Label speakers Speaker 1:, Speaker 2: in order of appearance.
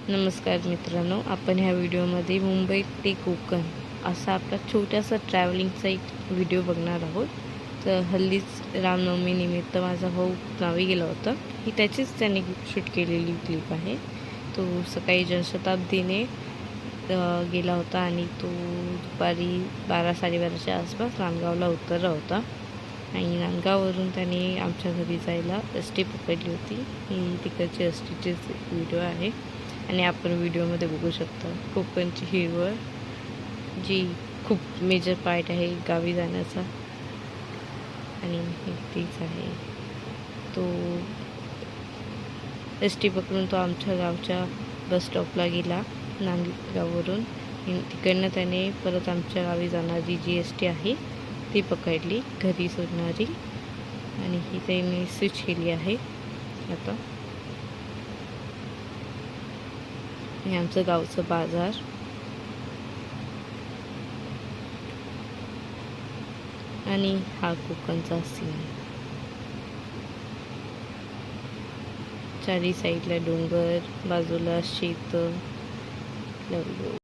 Speaker 1: नमस्कार मित्रांनो, आपण ह्या व्हिडिओमध्ये मुंबई ते कोकण असा आपला छोटासा ट्रॅव्हलिंगचा एक व्हिडिओ बघणार आहोत. तर हल्लीच रामनवमी निमित्त माझा भाऊ गावी गेला होता. ही त्याचीच त्याने शूट केलेली क्लिप आहे. तो सकाळी जनशताब्दीने गेला होता आणि तो दुपारी 12-12:30च्या आसपास नांदगावला उतरला होता आणि नांदगाववरून त्याने आमच्या घरी जायला एस टी पकडली होती. ही तिकडची एस टीचीच व्हिडिओ आहे आणि आपण व्हिडिओमध्ये बघू शकता कोकणची हिरवळ, जी खूप मेजर पार्ट आहे गावी जाण्याचा. आणि तीच आहे तो एस टी पकडून तो आमच्या गावच्या बस स्टॉपला गेला. नांदगाववरून तिकडनं त्याने परत आमच्या गावी जाणारी जी एस टी आहे ती पकडली, घरी सोडणारी. आणि ही त्याने स्विच केली आहे. आता हे आमचं गावचं बाजार आणि हा कोकणचा सीन. चारी साईडला डोंगर, बाजूला शेत.